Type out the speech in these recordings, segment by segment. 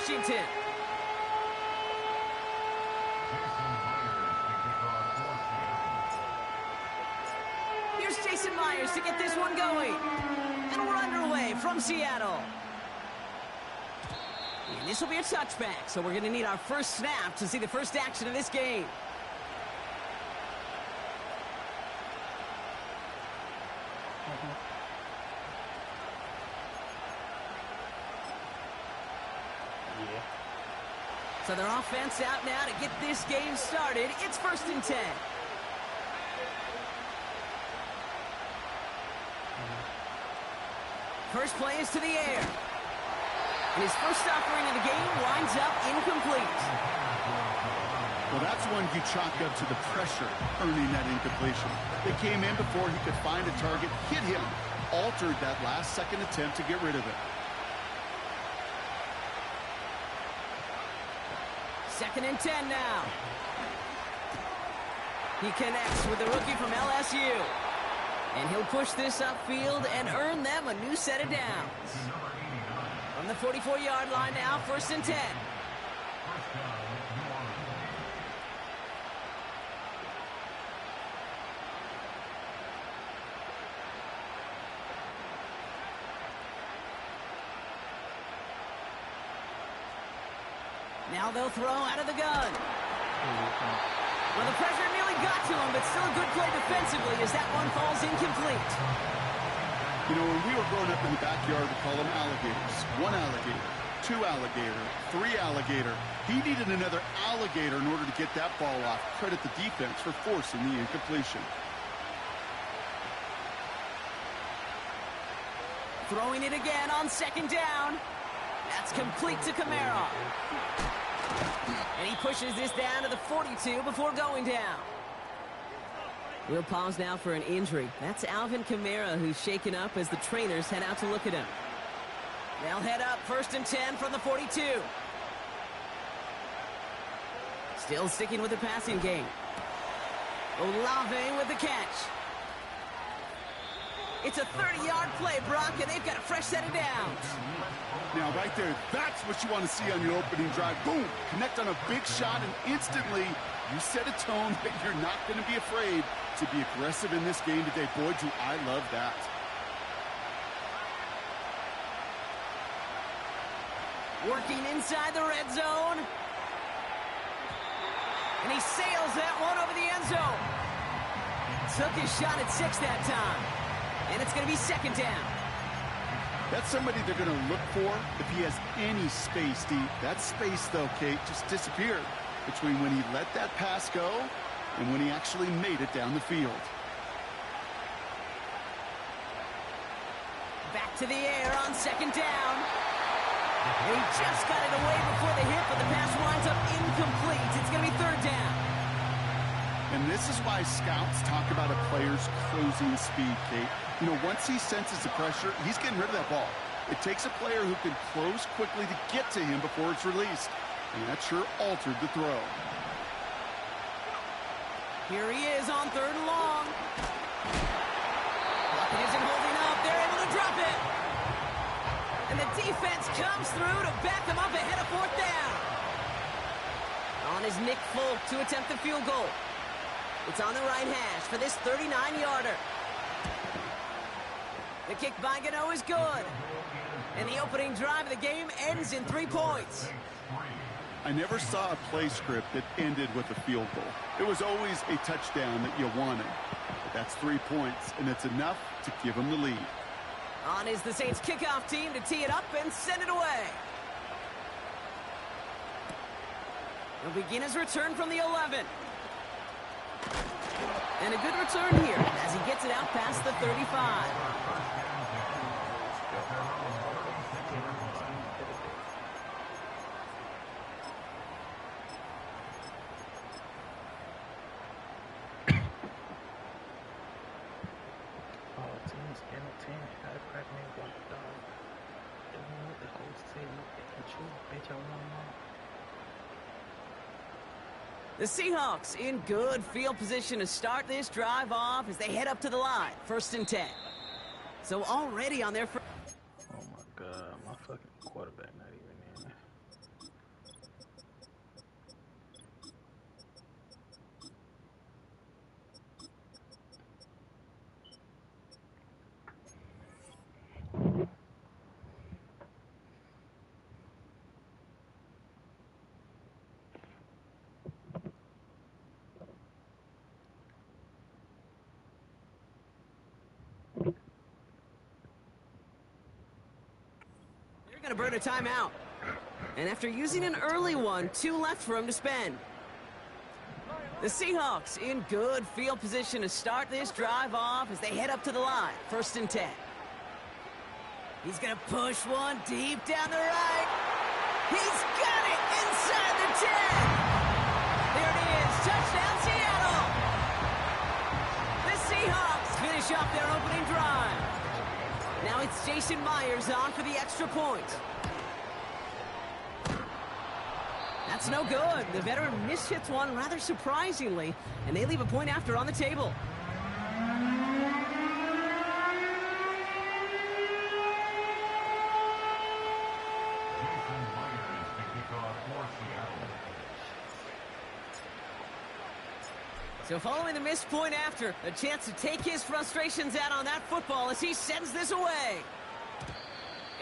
Washington. Here's Jason Myers to get this one going. And we're underway from Seattle. And this will be a touchback, so we're going to need our first snap to see the first action of this game. So their offense out now to get this game started. It's 1st and 10. First play is to the air. And his first offering of the game winds up incomplete. Well, that's one you chalk up to the pressure earning that incompletion. They came in before he could find a target, hit him, altered that last-second attempt to get rid of it. 2nd and 10 now. He connects with the rookie from LSU. And he'll push this upfield and earn them a new set of downs. From the 44-yard line now, 1st and 10. Now they'll throw out of the gun. Well, the pressure nearly got to him, but still a good play defensively as that one falls incomplete. You know, when we were growing up in the backyard, we call them alligators. 1 alligator, 2 alligator, 3 alligator. He needed another alligator in order to get that ball off. Credit the defense for forcing the incompletion. Throwing it again on 2nd down. That's complete to Kamara. And he pushes this down to the 42 before going down. We'll pause now for an injury. That's Alvin Kamara, who's shaken up as the trainers head out to look at him. They'll head up 1st and 10 from the 42. Still sticking with the passing game. Olave with the catch. It's a 30-yard play, Brock, and they've got a fresh set of downs. Now, right there, that's what you want to see on your opening drive. Boom! Connect on a big shot, and instantly you set a tone that you're not going to be afraid to be aggressive in this game today. Boy, do I love that. Working inside the red zone. And he sails that one over the end zone. Took his shot at 6 that time. And it's going to be 2nd down. That's somebody they're going to look for if he has any space deep. That space, though, Kate, just disappeared between when he let that pass go and when he actually made it down the field. Back to the air on 2nd down. And he just got it away before the hit, but the pass winds up incomplete. It's going to be 3rd down. And this is why scouts talk about a player's closing speed, Kate. You know, once he senses the pressure, he's getting rid of that ball. It takes a player who can close quickly to get to him before it's released. And that sure altered the throw. Here he is on 3rd and long. Luckett isn't holding up. They're able to drop it. And the defense comes through to back him up ahead of 4th down. On is Nick Folk to attempt the field goal. It's on the right hash for this 39-yarder. The kick by Gano is good. And the opening drive of the game ends in 3 points. I never saw a play script that ended with a field goal. It was always a touchdown that you wanted. But that's 3 points, and it's enough to give them the lead. On is the Saints kickoff team to tee it up and send it away. He'll begin his return from the 11. And a good return here as he gets it out past the 35. The Seahawks in good field position to start this drive off as they head up to the line. 1st and 10. So already on their first. Oh my God, my fucking quarterback not even in there. Gonna burn a timeout. And after using an early one, 2 left for him to spend. The Seahawks in good field position to start this drive off as they head up to the line. 1st and 10. He's gonna push one deep down the right. He's got it inside the 10. There it is, touchdown Seattle. The Seahawks finish off their opening drive. Now it's Jason Myers on for the extra point. That's no good. The veteran mishits one rather surprisingly, and they leave a point after on the table. So following the missed point after, a chance to take his frustrations out on that football as he sends this away.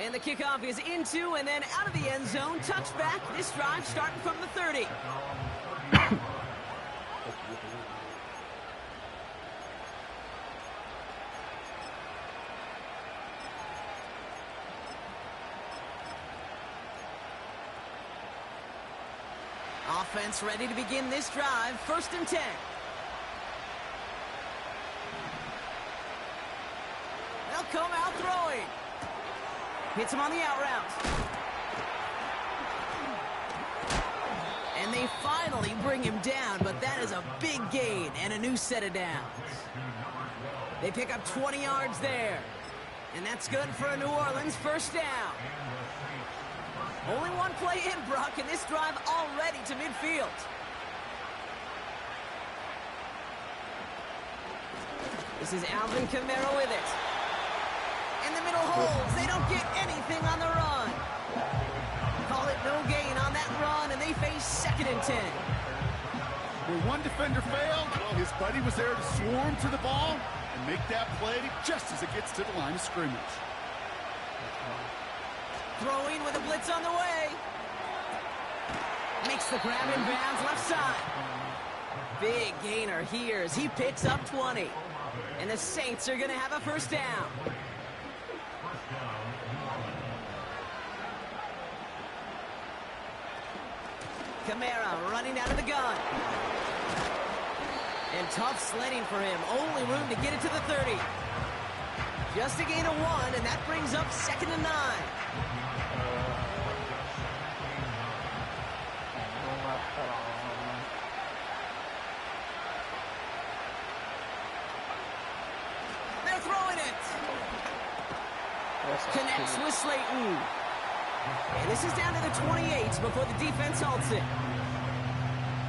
And the kickoff is into and then out of the end zone. Touchback. This drive starting from the 30. Offense ready to begin this drive. 1st and 10. They'll come out throwing. Hits him on the out route. And they finally bring him down, but that is a big gain and a new set of downs. They pick up 20 yards there. And that's good for a New Orleans 1st down. Only one play in, Brock, and this drive already to midfield. This is Alvin Kamara with it. In the middle holes, they don't get anything on the run. Call it no gain on that run, and they face 2nd and 10. Where one defender failed, well, his buddy was there to swarm to the ball and make that play just as it gets to the line of scrimmage. Throwing with a blitz on the way. Makes the grab in bounds left side. Big gainer here as he picks up 20. And the Saints are going to have a 1st down. Kamara running out of the gun. And tough sledding for him. Only room to get it to the 30. Just a gain of 1, and that brings up 2nd and 9. They're throwing it. Connects with Slayton. And this is down to the 28 before the defense halts it.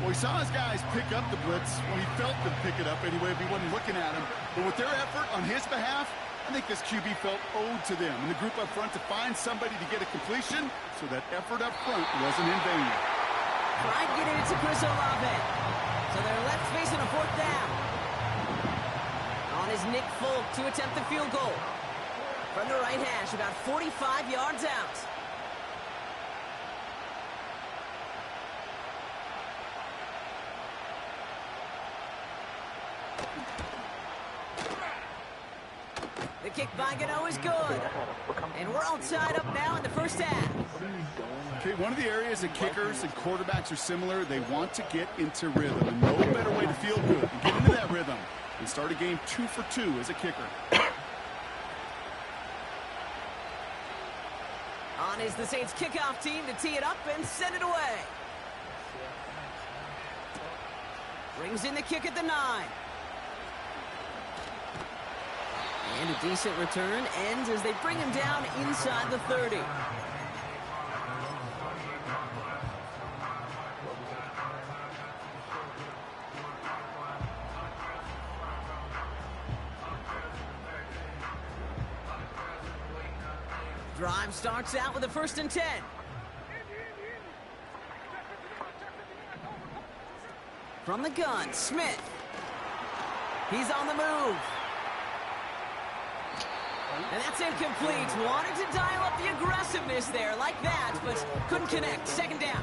Well, he saw his guys pick up the blitz. Well, he felt them pick it up anyway if he wasn't looking at him. But with their effort on his behalf, I think this QB felt owed to them and the group up front to find somebody to get a completion, so that effort up front wasn't in vain. Tried getting it to Chris Olave. So they're left facing a 4th down. On is Nick Folk to attempt the field goal. From the right hash, about 45 yards out. The kick by Gano is good. And we're all tied up now in the 1st half. Okay, one of the areas that kickers and quarterbacks are similar, they want to get into rhythm. And no better way to feel good than get into that rhythm and start a game 2 for 2 as a kicker. On is the Saints kickoff team to tee it up and send it away. Brings in the kick at the 9. And a decent return ends as they bring him down inside the 30. Drive starts out with a 1st and 10. From the gun, Smith. He's on the move. And that's incomplete. Wanted to dial up the aggressiveness there like that, but couldn't connect. 2nd down.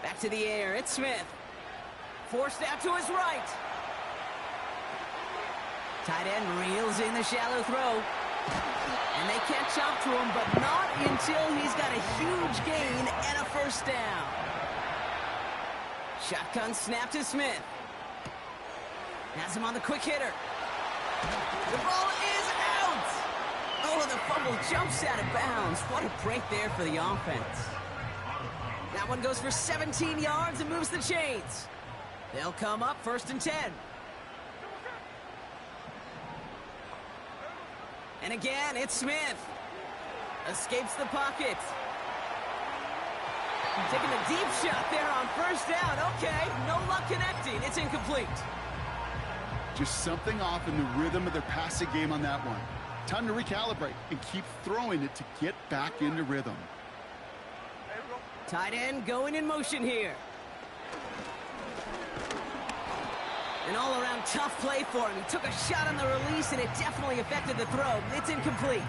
Back to the air. It's Smith. Forced out to his right. Tight end reels in the shallow throw. And they catch up to him, but not until he's got a huge gain and a first down. Shotgun snap to Smith. Has him on the quick hitter. The ball is out! Oh, the fumble jumps out of bounds. What a break there for the offense. That one goes for 17 yards and moves the chains. They'll come up 1st and 10. And again, it's Smith. Escapes the pocket. Taking a deep shot there on 1st down. Okay, no luck connecting. It's incomplete. Just something off in the rhythm of their passing game on that one. Time to recalibrate and keep throwing it to get back into rhythm. Tight end going in motion here. An all-around tough play for him. He took a shot on the release, and it definitely affected the throw. It's incomplete.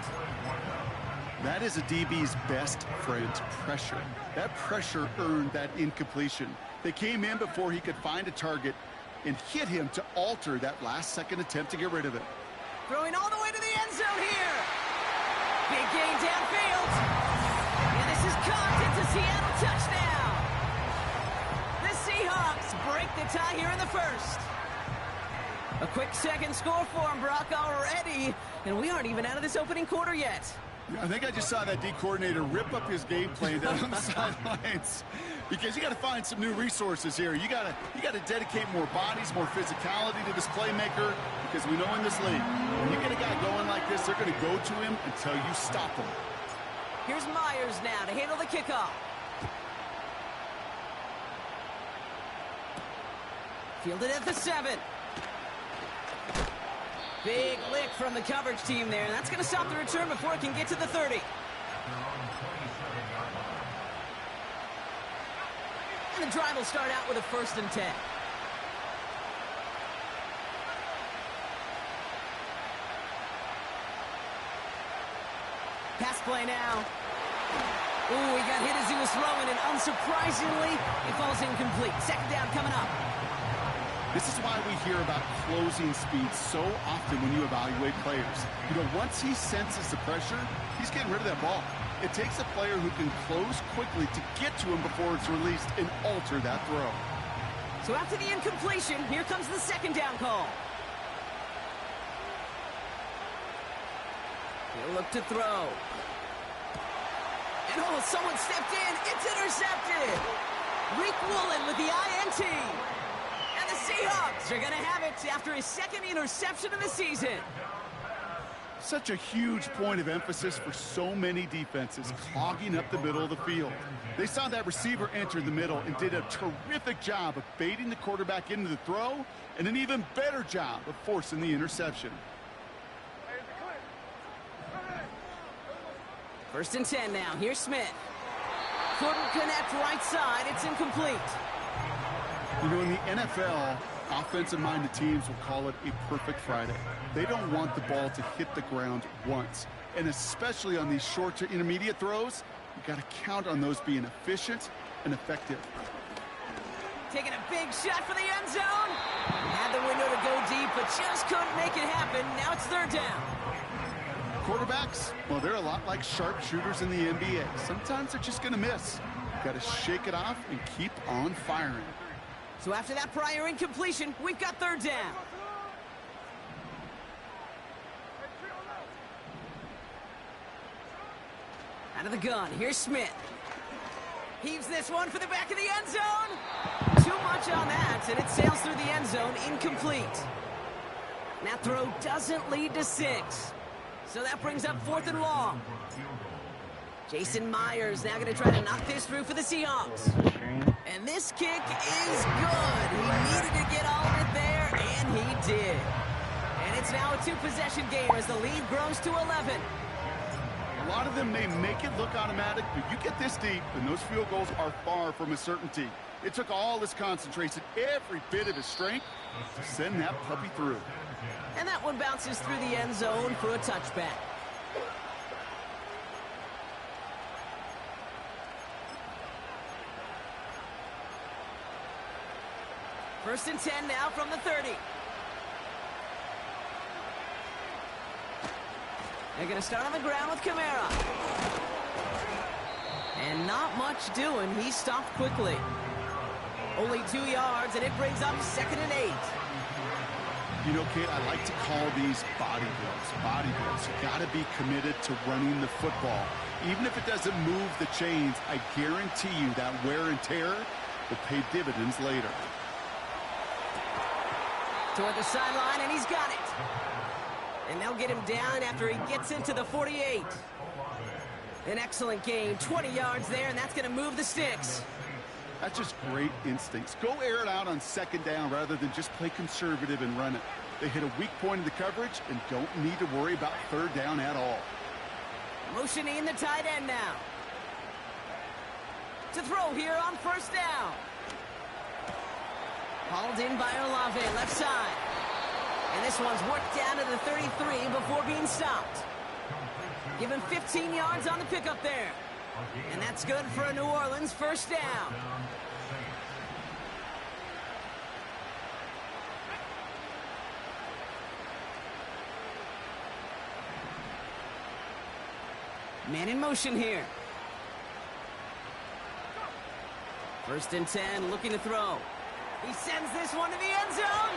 That is a DB's best friend, pressure. That pressure earned that incompletion. They came in before he could find a target and hit him to alter that last-second attempt to get rid of it. Throwing all the way to the end zone here. Big gain downfield. And this is caught. It's a Seattle touchdown. The Seahawks break the tie here in the first. A quick second score for him, Brock, already. And we aren't even out of this opening quarter yet. I think I just saw that D coordinator rip up his game plan down on the sidelines, because you got to find some new resources here. You got to dedicate more bodies, more physicality to this playmaker, because we know in this league, when you get a guy going like this, they're going to go to him until you stop him. Here's Myers now to handle the kickoff. Fielded at the 7. Big lick from the coverage team there. That's going to stop the return before it can get to the 30. And the drive will start out with a 1st and 10. Pass play now. Ooh, he got hit as he was throwing, and unsurprisingly, it falls incomplete. 2nd down coming up. This is why we hear about closing speed so often when you evaluate players. You know, once he senses the pressure, he's getting rid of that ball. It takes a player who can close quickly to get to him before it's released and alter that throw. So after the incompletion, here comes the 2nd down call. He'll look to throw. And oh, someone stepped in. It's intercepted. Reek Woolen with the INT. And the Seahawks are going to have it after his 2nd interception of the season. Such a huge point of emphasis for so many defenses, clogging up the middle of the field. They saw that receiver enter the middle and did a terrific job of baiting the quarterback into the throw, and an even better job of forcing the interception. 1st and 10 now. Here's Smith. Couldn't connect right side. It's incomplete. You know, in the NFL, offensive-minded teams will call it a perfect Friday. They don't want the ball to hit the ground once. And especially on these short to intermediate throws, you got to count on those being efficient and effective. Taking a big shot for the end zone. Had the window to go deep, but just couldn't make it happen. Now it's 3rd down. Quarterbacks, well, they're a lot like sharpshooters in the NBA. Sometimes they're just going to miss. Got to shake it off and keep on firing. So after that prior incompletion, we've got 3rd down. Out of the gun, here's Smith. Heaves this one for the back of the end zone. Too much on that, and it sails through the end zone, incomplete. That throw doesn't lead to 6. So that brings up 4th and long. Jason Myers now going to try to knock this through for the Seahawks. And this kick is good. He needed to get all of it there, and he did. And it's now a 2-possession game as the lead grows to 11. A lot of them may make it look automatic, but you get this deep, and those field goals are far from a certainty. It took all his concentration, every bit of his strength, to send that puppy through. And that one bounces through the end zone for a touchback. First and 10 now from the 30. They're going to start on the ground with Kamara. And not much doing. He stopped quickly. Only 2 yards, and it brings up 2nd and 8. You know, Kate, I like to call these body blows. Body blows. You got to be committed to running the football. Even if it doesn't move the chains, I guarantee you that wear and tear will pay dividends later. Toward the sideline, and he's got it. And they'll get him down after he gets into the 48. An excellent gain, 20 yards there, and that's going to move the sticks. That's just great instincts. Go air it out on 2nd down rather than just play conservative and run it. They hit a weak point in the coverage and don't need to worry about 3rd down at all. Motioning the tight end now. To throw here on 1st down. Hauled in by Olave, left side. And this one's worked down to the 33 before being stopped. Give him 15 yards on the pickup there. And that's good for a New Orleans 1st down. Man in motion here. 1st and 10, looking to throw. He sends this one to the end zone.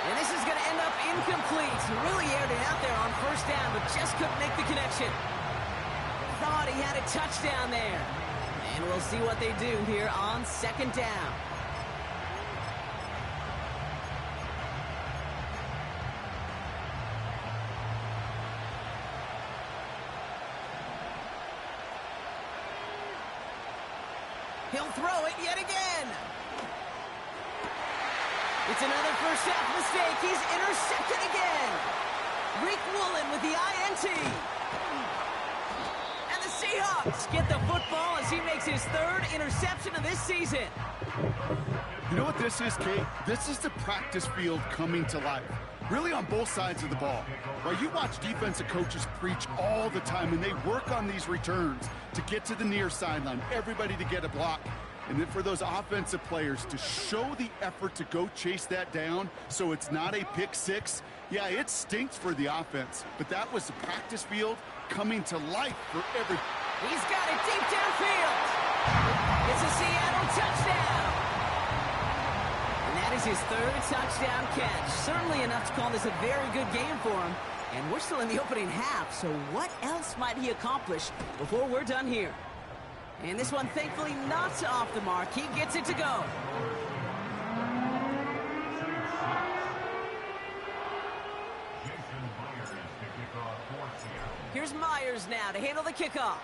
And this is going to end up incomplete. He really aired it out there on 1st down, but just couldn't make the connection. Thought he had a touchdown there. And we'll see what they do here on 2nd down. He'll throw it yet again. It's another 1st half mistake. He's intercepted again. Rick Woolen with the INT. And the Seahawks get the football as he makes his 3rd interception of this season. You know what this is, Kate? This is the practice field coming to life. Really on both sides of the ball. While you watch defensive coaches preach all the time, and they work on these returns to get to the near sideline, everybody to get a block. And then for those offensive players to show the effort to go chase that down so it's not a pick six, yeah, it stinks for the offense. But that was the practice field coming to life for every... He's got it deep downfield. It's a Seattle touchdown. And that is his 3rd touchdown catch. Certainly enough to call this a very good game for him. And we're still in the opening half, so what else might he accomplish before we're done here? And this one, thankfully, not off the mark. He gets it to go. Here's Myers now to handle the kickoff.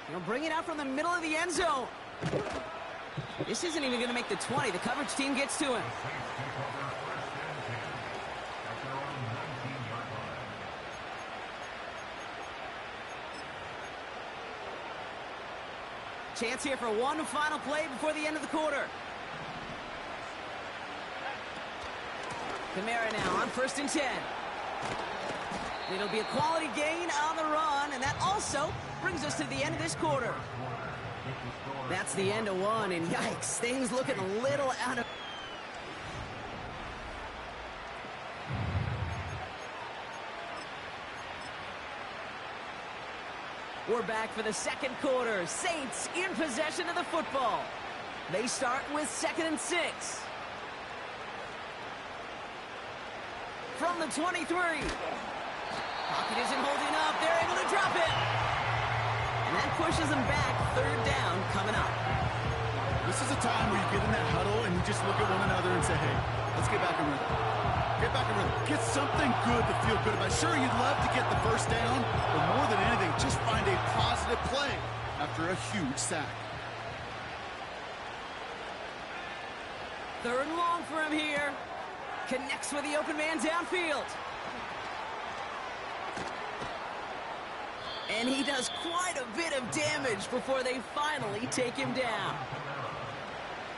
He'll bring it out from the middle of the end zone. This isn't even going to make the 20. The coverage team gets to him. Chance here for one final play before the end of the quarter. Kamara now on 1st and 10. It'll be a quality gain on the run, and that also brings us to the end of this quarter. That's the end of one, and yikes, things looking a little out of... We're back for the 2nd quarter. Saints in possession of the football. They start with 2nd and 6. From the 23. Pocket isn't holding up. They're able to drop it. And that pushes them back. 3rd down coming up. This is a time where you get in that huddle and you just look at one another and say, hey, let's get back in rhythm. Get back in rhythm. Get something good to feel good about. Sure, you'd love to get the 1st down, but more than anything, just find a positive play after a huge sack. 3rd and long for him here. Connects with the open man downfield. And he does quite a bit of damage before they finally take him down.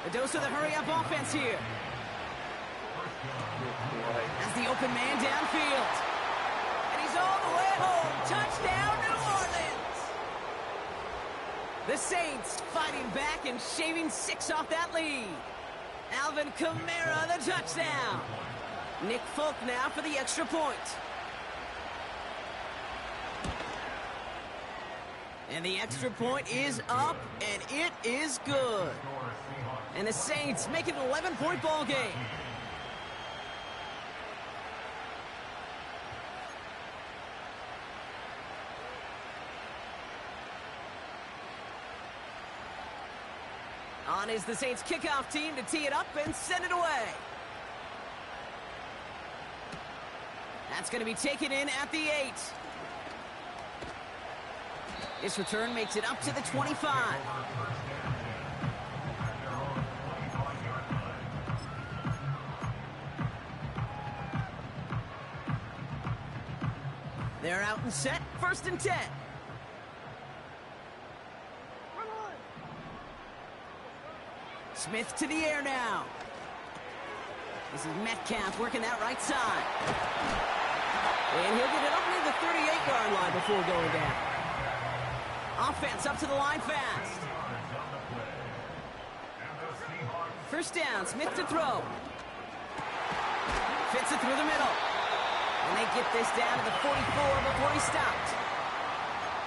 A dose of the hurry-up offense here. As the open man downfield. And he's all the way home. Touchdown, New Orleans. The Saints fighting back and shaving 6 off that lead. Alvin Kamara, the touchdown. Nick Folk now for the extra point. And the extra point is up, and it is good. And the Saints make it an 11-point ball game. On is the Saints kickoff team to tee it up and send it away. That's going to be taken in at the 8. This return makes it up to the 25. They're out and set, 1st and 10. Smith to the air now. This is Metcalf working that right side. And he'll get it up near the 38-yard line before going down. Offense up to the line fast. 1st down, Smith to throw. Fits it through the middle. And they get this down to the 44 before he stopped.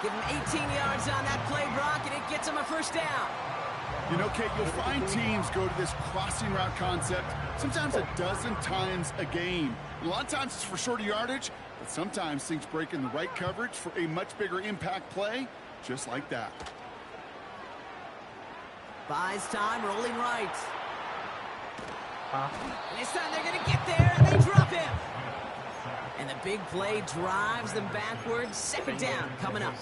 Give him 18 yards on that play, Brock, and it gets him a 1st down. You know, Kate, you'll find teams go to this crossing route concept sometimes a dozen times a game. A lot of times it's for shorter yardage, but sometimes things break in the right coverage for a much bigger impact play, just like that. Buys time, rolling right. And this time they're going to get there, and they drop him. And the big play drives them backwards. 2nd down coming up.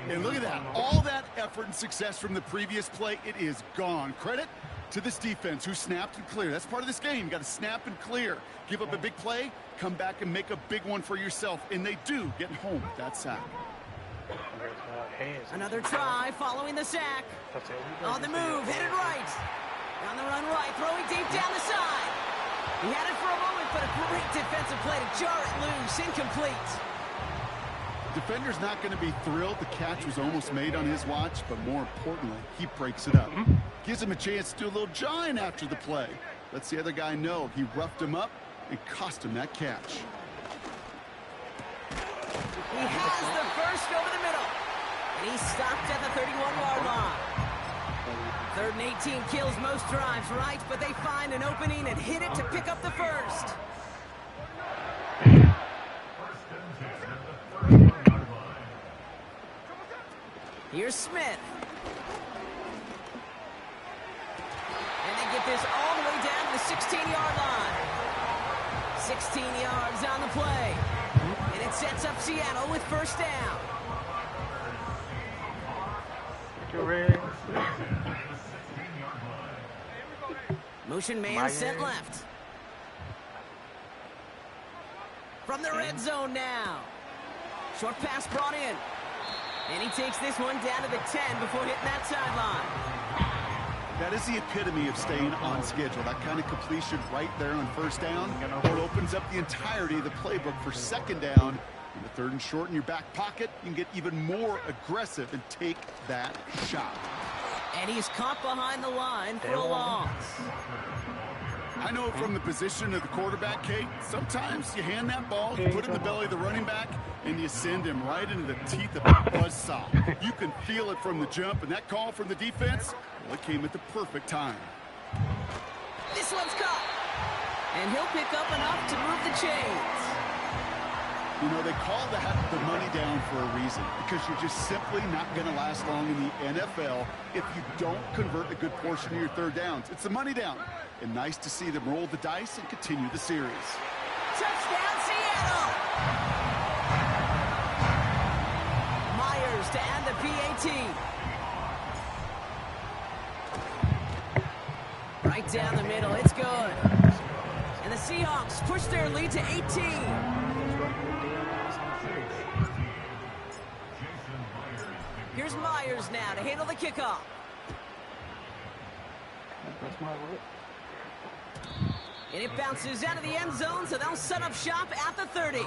And look at that. All that effort and success from the previous play, it is gone. Credit to this defense who snapped and cleared. That's part of this game. You got to snap and clear. Give up a big play, come back and make a big one for yourself. And they do get home with that sack. Another try following the sack. On the move, headed right. On the run right, throwing deep down the side. He had it for a moment, but a great defensive play to jar it loose. Incomplete. Defender's not going to be thrilled. The catch was almost made on his watch, but more importantly, he breaks it up. Gives him a chance to do a little jawing after the play. Lets the other guy know he roughed him up and cost him that catch. He has the first over the middle. And he's stopped at the 31-yard line. 3rd and 18 kills most drives, right? But they find an opening and hit it to pick up the 1st. Here's Smith. And they get this all the way down to the 16-yard line. 16 yards on the play. And it sets up Seattle with 1st down. Motion man sent left. From the red zone now. Short pass brought in. And he takes this one down to the 10 before hitting that sideline. That is the epitome of staying on schedule. That kind of completion right there on 1st down. It opens up the entirety of the playbook for 2nd down. In the 3rd and short in your back pocket, you can get even more aggressive and take that shot. And he's caught behind the line for a loss. I know from the position of the quarterback, Kate, sometimes you hand that ball, you put it in the belly of the running back, and you send him right into the teeth of a buzzsaw. You can feel it from the jump, and that call from the defense, well, it came at the perfect time. This one's caught. And he'll pick up enough to move the chains. You know, they call that the money down for a reason, because you're just simply not going to last long in the NFL if you don't convert a good portion of your 3rd downs. It's the money down. And nice to see them roll the dice and continue the series. Touchdown, Seattle! Myers to add the PAT. Right down the middle, it's good. And the Seahawks push their lead to 18. Here's Myers now to handle the kickoff. And it bounces out of the end zone, so they'll set up shop at the 30.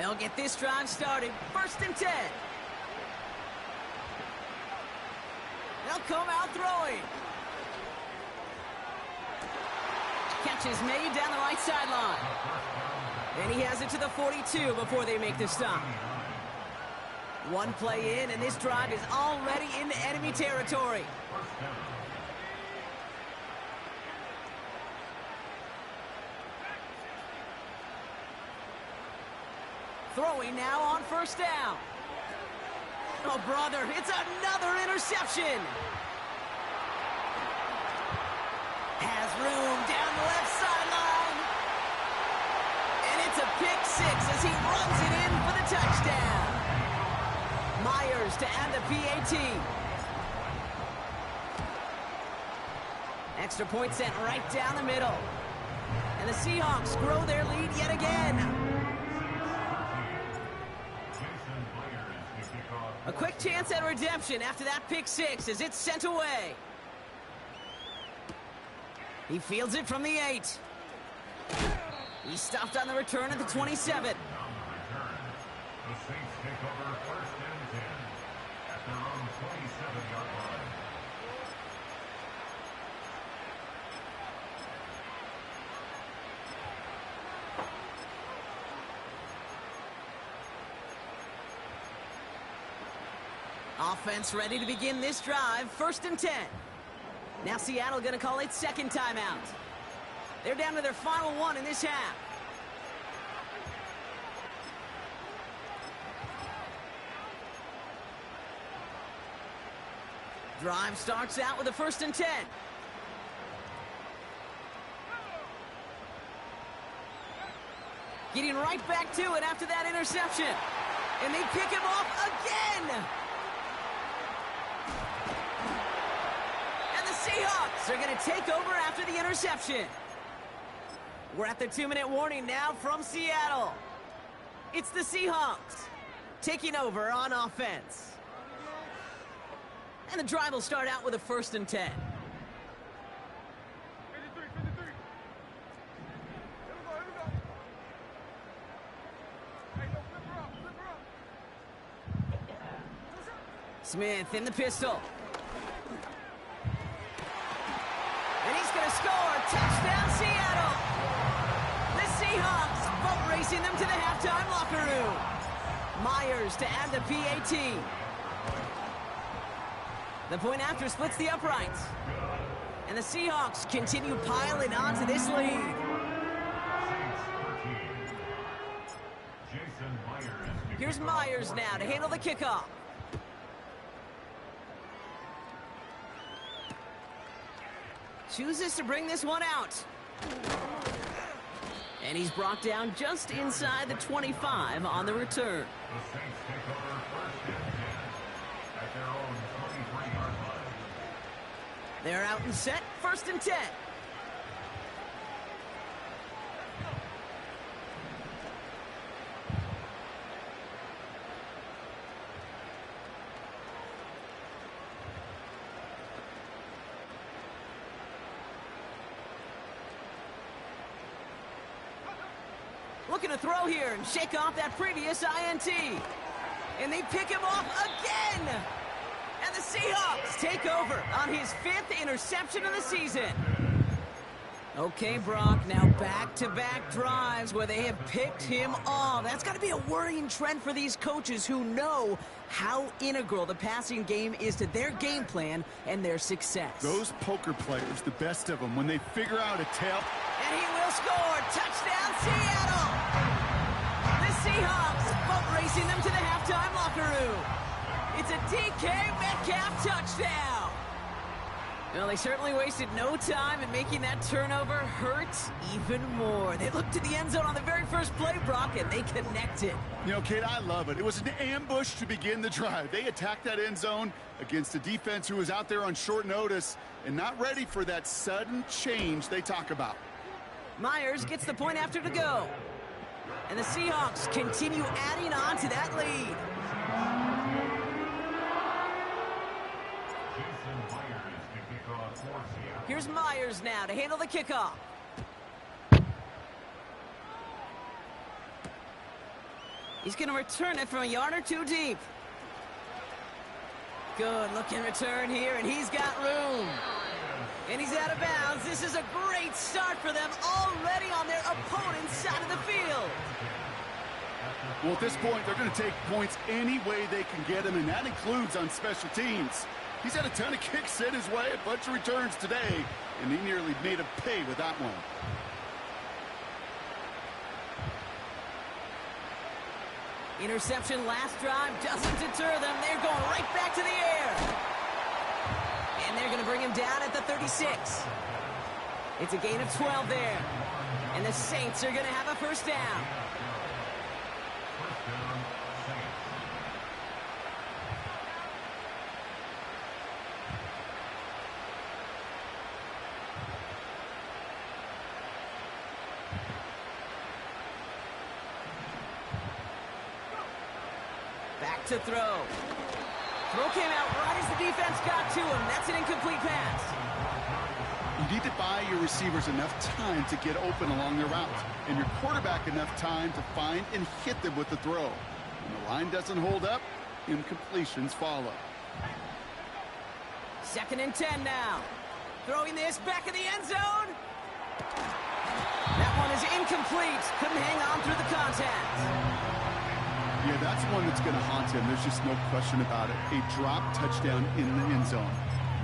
They'll get this drive started. 1st and 10. They'll come out throwing. Catch is made down the right sideline. And he has it to the 42 before they make the stop. One play in, and this drive is already into enemy territory. Throwing now on 1st down. Oh, brother, it's another interception. Has room down the left sideline. And it's a pick 6 as he runs it in for the touchdown. Myers to add the PAT. Extra point sent right down the middle. And the Seahawks grow their lead yet again. A quick chance at redemption after that pick 6 as it's sent away. He fields it from the 8. He stopped on the return at the 27. The Saints take over 1st and 10 at their own 27-yard line. Offense ready to begin this drive. 1st and 10. Now Seattle going to call it 2nd timeout. They're down to their final one in this half. Drive starts out with a 1st and 10. Getting right back to it after that interception. And they pick him off again. And the Seahawks are going to take over after the interception. We're at the 2-minute warning now from Seattle. It's the Seahawks taking over on offense. And the drive will start out with a 1st and 10. Smith in the pistol. And he's going to score. Touchdown, Seattle. The Seahawks boat racing them to the halftime locker room. Myers to add the PAT. The point after splits the uprights. And the Seahawks continue piling on to this lead. Here's Myers now to handle the kickoff. Chooses to bring this one out. And he's brought down just inside the 25 on the return. The Saints take over 1st and 10 at their own 23-yard line. They're out and set. 1st and 10. Looking to throw here and shake off that previous INT. And they pick him off again. And the Seahawks take over on his 5th interception of the season. Okay, Brock, now back-to-back drives where they have picked him off. That's got to be a worrying trend for these coaches who know how integral the passing game is to their game plan and their success. Those poker players, the best of them, when they figure out a tail. And he will score. Touchdown, Seattle. The Seahawks boat racing them to the halftime locker room. It's a DK Metcalf touchdown. Well, they certainly wasted no time in making that turnover hurt even more. They looked to the end zone on the very first play, Brock, and they connected. You know, Kate, I love it. It was an ambush to begin the drive. They attacked that end zone against a defense who was out there on short notice and not ready for that sudden change they talk about. Myers gets the point after to go. And the Seahawks continue adding on to that lead. Here's Myers now to handle the kickoff. He's going to return it from a yard or two deep. Good looking return here, and he's got room. And he's out of bounds. This is a great start for them, already on their opponent's side of the field. Well, at this point, they're going to take points any way they can get them, and that includes on special teams. He's had a ton of kicks sent his way, a bunch of returns today, and he nearly made him pay with that one. Interception last drive doesn't deter them. They're going right back to the air. And they're going to bring him down at the 36. It's a gain of 12 there. And the Saints are going to have a first down. Back to throw. Throw came out right as the defense got to him. That's an incomplete pass. You need to buy your receivers enough time to get open along their route, and your quarterback enough time to find and hit them with the throw. When the line doesn't hold up, incompletions follow. 2nd and 10 now. Throwing this back in the end zone. That one is incomplete. Couldn't hang on through the contact. Yeah, that's one that's going to haunt him. There's just no question about it. A drop touchdown in the end zone.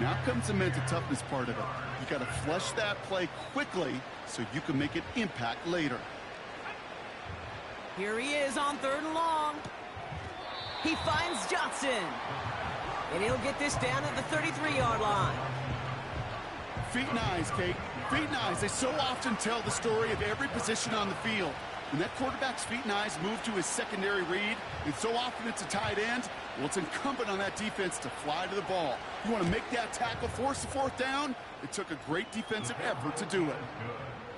Now comes the mental toughness part of it. You got to flush that play quickly so you can make an impact later. Here he is on 3rd and long. He finds Johnson. And he'll get this down at the 33-yard line. Feet and eyes, Kate. Feet and eyes. They so often tell the story of every position on the field. When that quarterback's feet and eyes move to his secondary read, and so often it's a tight end, well, it's incumbent on that defense to fly to the ball. You want to make that tackle, force the 4th down? It took a great defensive effort to do it.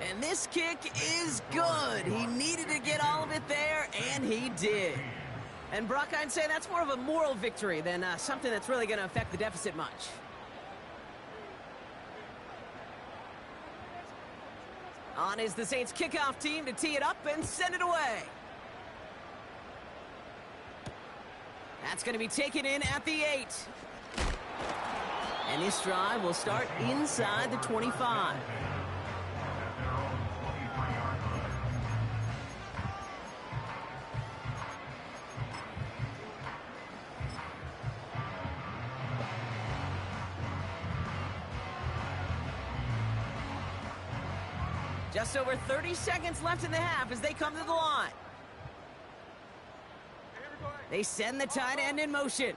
And this kick is good. He needed to get all of it there, and he did. And Brock, I'd say that's more of a moral victory than something that's really going to affect the deficit much. On is the Saints kickoff team to tee it up and send it away. That's going to be taken in at the 8. And this drive will start inside the 25. Just over 30 seconds left in the half as they come to the line. They send the tight end in motion.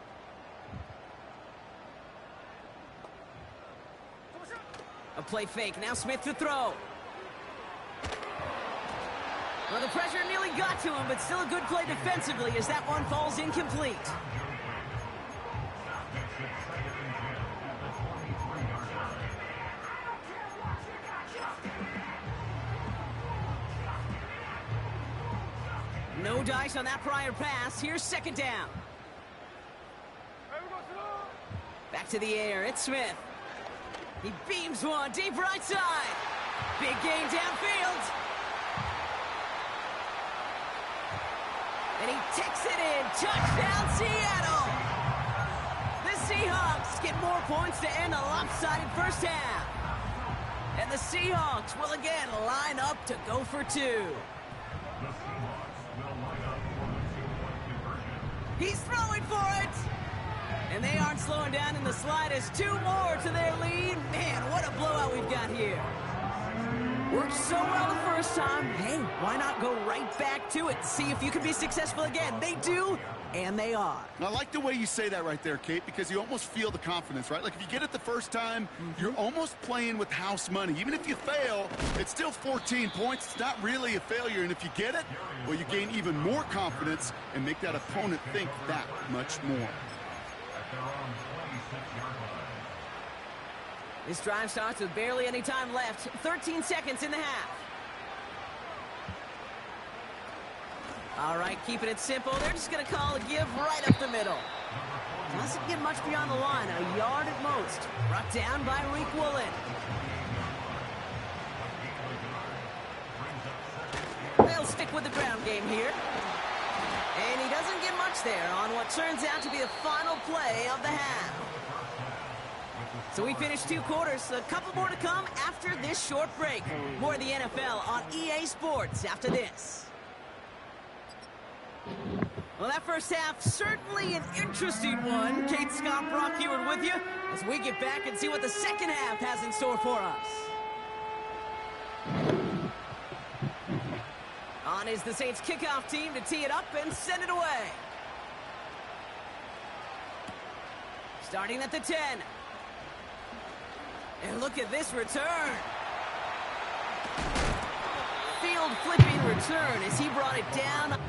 A play fake. Now Smith to throw. Well, the pressure nearly got to him, but still a good play defensively as that one falls incomplete. No dice on that prior pass. Here's 2nd down. Back to the air. It's Smith. He beams one deep right side. Big gain downfield. And he takes it in. Touchdown, Seattle. The Seahawks get more points to end a lopsided first half. And the Seahawks will again line up to go for 2. He's throwing for it. And they aren't slowing down in the slightest. 2 more to their lead. Man, what a blowout we've got here. Worked so well the first time. Hey, why not go right back to it? See if you can be successful again. They do, and they are. I like the way you say that right there, Kate, because you almost feel the confidence, right? Like if you get it the first time, you're almost playing with house money. Even if you fail, it's still 14 points. It's not really a failure. And if you get it, well, you gain even more confidence and make that opponent think that much more. This drive starts with barely any time left. 13 seconds in the half. All right, keeping it simple. They're just going to call a give right up the middle. Doesn't get much beyond the line. A yard at most. Brought down by Reek Woolen. They'll stick with the ground game here. And he doesn't get much there on what turns out to be the final play of the half. So we finished 2 quarters. A couple more to come after this short break. More of the NFL on EA Sports after this. Well, that first half, certainly an interesting one. Kate, Scott, Brock Ewart with you as we get back and see what the second half has in store for us. On is the Saints kickoff team to tee it up and send it away. Starting at the 10. And look at this return. Field flipping return as he brought it down.